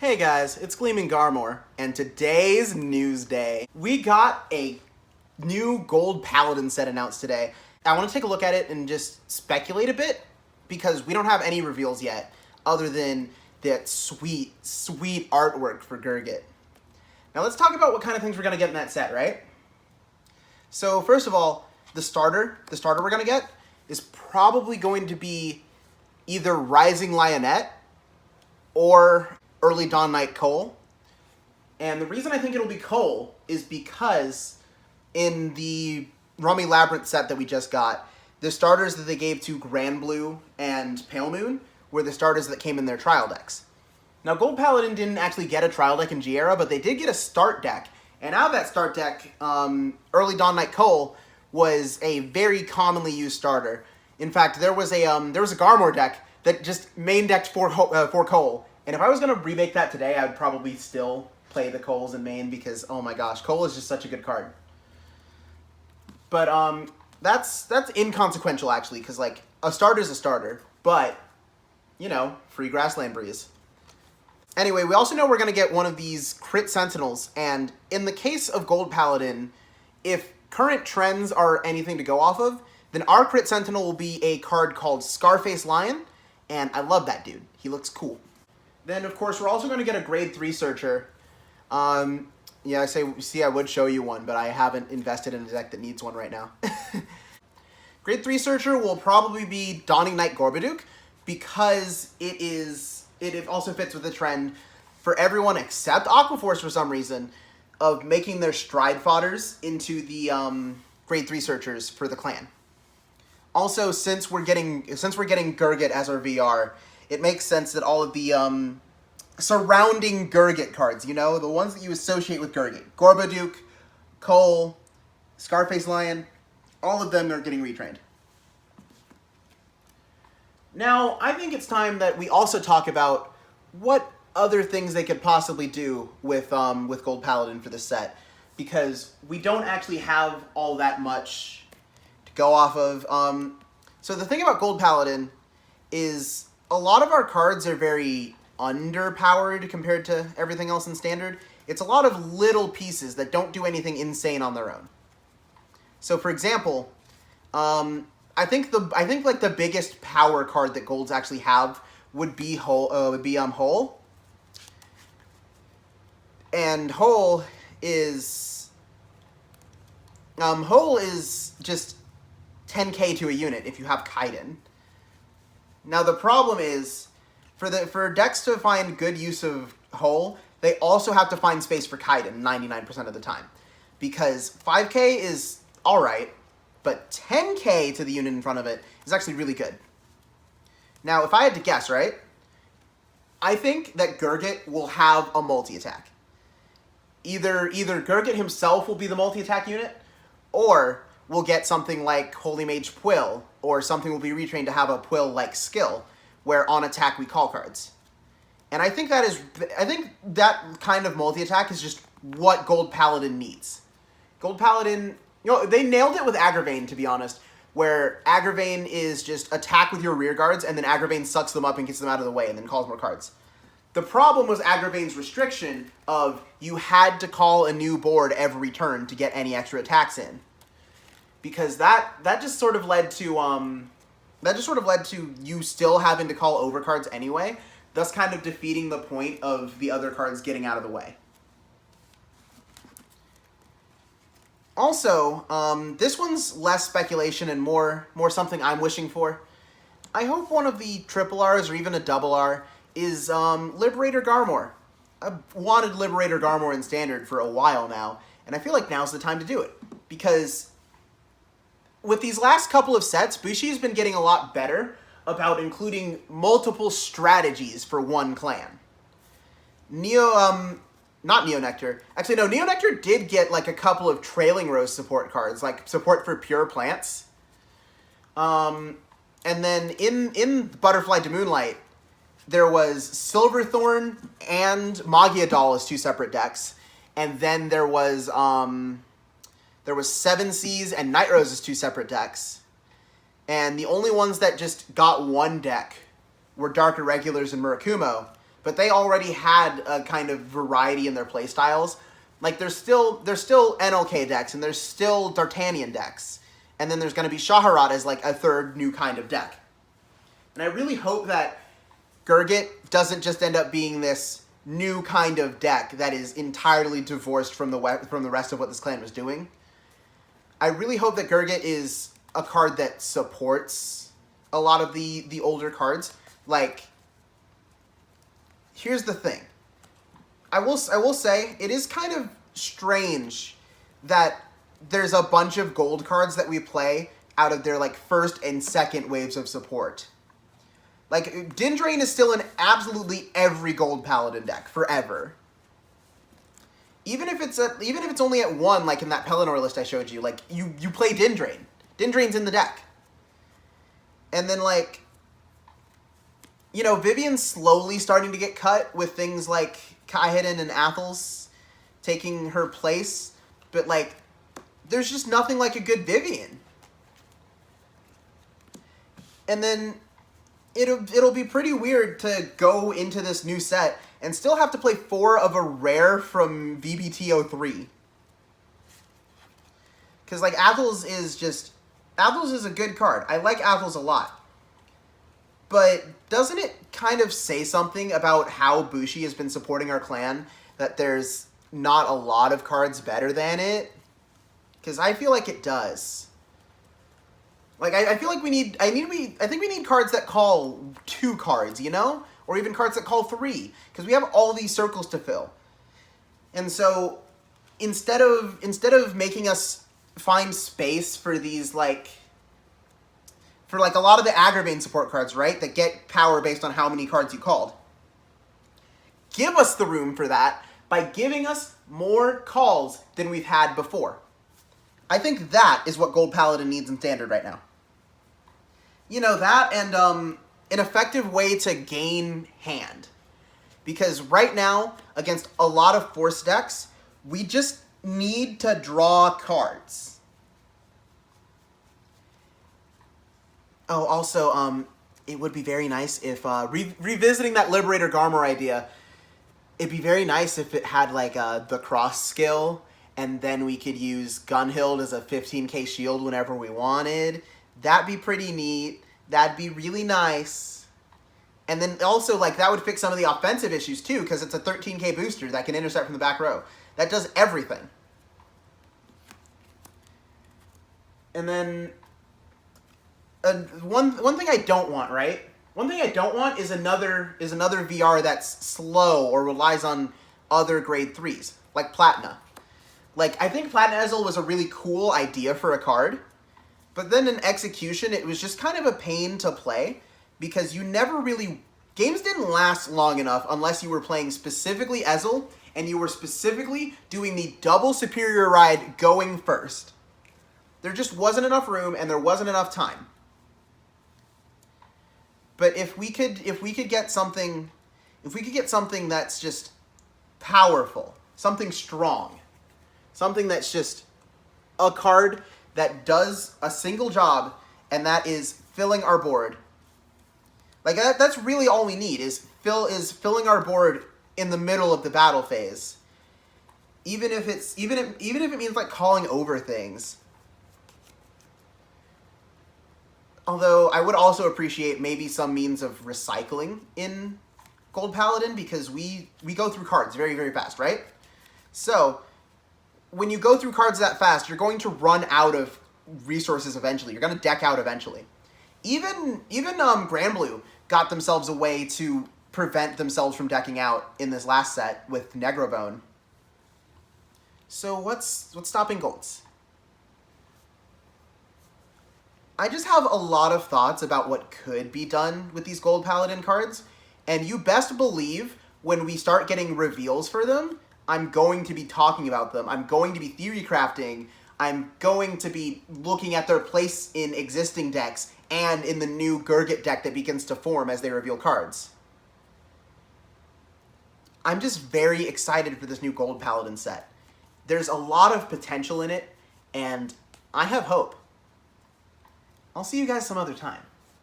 Hey guys, it's Gleaming Garmor, and today's news day. We got a new gold Paladin set announced today. I want to take a look at it and just speculate a bit, because we don't have any reveals yet, other than that sweet, sweet artwork for Gurguit. Now let's talk about what kind of things we're going to get in that set, right? So first of all, the starter we're going to get is probably going to be either Rising Lionette or Early Dawn Knight Cole. And the reason I think it'll be Cole is because in the Rummy Labyrinth set that we just got, the starters that they gave to Grand Blue and Pale Moon were the starters that came in their trial decks. Now, Gold Paladin didn't actually get a trial deck in G-Era, but they did get a start deck. And out of that start deck, Early Dawn Knight Cole was a very commonly used starter. In fact, there was a Garmor deck that just main decked for Cole. And if I was going to remake that today, I would probably still play the Coles in main because, oh my gosh, Cole is just such a good card. But that's inconsequential, actually, because, like, a starter's a starter. But, you know, free Grassland Breeze. Anyway, we also know we're going to get one of these Crit Sentinels. And in the case of Gold Paladin, if current trends are anything to go off of, then our Crit Sentinel will be a card called Scarface Lion. And I love that dude. He looks cool. Then, of course, we're also going to get a Grade 3 Searcher. Yeah, I would show you one, but I haven't invested in a deck that needs one right now. Grade 3 Searcher will probably be Dawning Knight Gorbaduke, because it also fits with the trend for everyone except Aquaforce for some reason of making their Stride Fodders into the Grade 3 Searchers for the clan. Also, since we're getting Gurguit as our VR, it makes sense that all of the surrounding Gurguit cards, you know, the ones that you associate with Gurguit, Gorbaduke, Cole, Scarface Lion, all of them are getting retrained. Now, I think it's time that we also talk about what other things they could possibly do with Gold Paladin for this set, because we don't actually have all that much to go off of. So the thing about Gold Paladin is a lot of our cards are very underpowered compared to everything else in Standard. It's a lot of little pieces that don't do anything insane on their own. So, for example, I think like the biggest power card that Golds actually have would be Hole. And Hole is just 10k to a unit if you have Kaiden. Now, the problem is, for decks to find good use of Hole, they also have to find space for Kaiden 99% of the time. Because 5k is alright, but 10k to the unit in front of it is actually really good. Now, if I had to guess, right, I think that Gurguit will have a multi-attack. Either Gurguit himself will be the multi-attack unit, or we'll get something like Holy Mage Quill, or something will be retrained to have a Quill-like skill, where on attack we call cards. And I think that kind of multi-attack is just what Gold Paladin needs. Gold Paladin, you know, they nailed it with Agravain, to be honest, where Agravain is just attack with your rear guards, and then Agravain sucks them up and gets them out of the way, and then calls more cards. The problem was Agravain's restriction of you had to call a new board every turn to get any extra attacks in. Because that just sort of led to you still having to call overcards anyway, thus kind of defeating the point of the other cards getting out of the way. Also, this one's less speculation and more something I'm wishing for. I hope one of the triple Rs or even a double R is Liberator Garmor. I've wanted Liberator Garmor in Standard for a while now, and I feel like now's the time to do it, because with these last couple of sets, Bushi has been getting a lot better about including multiple strategies for one clan. Not Neonectar. Actually, no, Neonectar did get, like, a couple of Trailing Rose support cards, like support for pure plants. And then in Butterfly to Moonlight, there was Silverthorn and Magiadol as two separate decks. And then there was Seven Seas and Night Rose as two separate decks. And the only ones that just got one deck were Dark Irregulars and Murakumo. but they already had a kind of variety in their playstyles. Like, there's still NLK decks, and there's still D'Artagnan decks. And then there's going to be Shaharat as, like, a third new kind of deck. And I really hope that Gurguit doesn't just end up being this new kind of deck that is entirely divorced from the rest of what this clan was doing. I really hope that Gurguit is a card that supports a lot of the older cards. Like, here's the thing. I will say, it is kind of strange that there's a bunch of gold cards that we play out of their, like, first and second waves of support. Like, Dindrain is still in absolutely every gold Paladin deck, forever. Even if it's only at 1, like in that Pelennor list I showed you, like, you play Dindrain. Dindrain's in the deck. And then, like, you know, Vivian's slowly starting to get cut with things like Kaihiden and Athels taking her place. But, like, there's just nothing like a good Vivian. And then it'll be pretty weird to go into this new set and still have to play 4 of a rare from VBT03. Because, like, Athels is a good card. I like Athels a lot. But doesn't it kind of say something about how Bushi has been supporting our clan, that there's not a lot of cards better than it? Because I feel like it does. Like, I feel like I think we need cards that call 2 cards, you know? Or even cards that call 3. Because we have all these circles to fill. And so, instead of making us find space for these, like, for, like, a lot of the Agravain support cards, right? That get power based on how many cards you called. Give us the room for that by giving us more calls than we've had before. I think that is what Gold Paladin needs in Standard right now. You know, that and an effective way to gain hand. Because right now, against a lot of Force decks, we just need to draw cards. Oh, also, it would be very nice if, revisiting that Liberator Garmor idea, it'd be very nice if it had, like, the cross skill, and then we could use Gunhild as a 15k shield whenever we wanted. That'd be pretty neat. That'd be really nice. And then also, like, that would fix some of the offensive issues, too, because it's a 13k booster that can intercept from the back row. That does everything. And then, one thing I don't want, right? One thing I don't want is another VR that's slow or relies on other grade 3s, like Platina. Like, I think Platina Ezel was a really cool idea for a card, but then in execution, it was just kind of a pain to play, because you never really... Games didn't last long enough unless you were playing specifically Ezel, and you were specifically doing the double superior ride going first. There just wasn't enough room, and there wasn't enough time. But if we could get something that's just powerful, something strong, something that's just a card that does a single job, and that is filling our board. Like, that's really all we need, is filling our board in the middle of the battle phase. Even if it means, like, calling over things. Although, I would also appreciate maybe some means of recycling in Gold Paladin, because we go through cards very, very fast, right? So, when you go through cards that fast, you're going to run out of resources eventually. You're going to deck out eventually. Even Granblue got themselves a way to prevent themselves from decking out in this last set with Negrobone. So what's stopping Golds? I just have a lot of thoughts about what could be done with these Gold Paladin cards, and you best believe when we start getting reveals for them, I'm going to be talking about them. I'm going to be theory crafting. I'm going to be looking at their place in existing decks and in the new Gurguit deck that begins to form as they reveal cards. I'm just very excited for this new Gold Paladin set. There's a lot of potential in it, and I have hope. I'll see you guys some other time.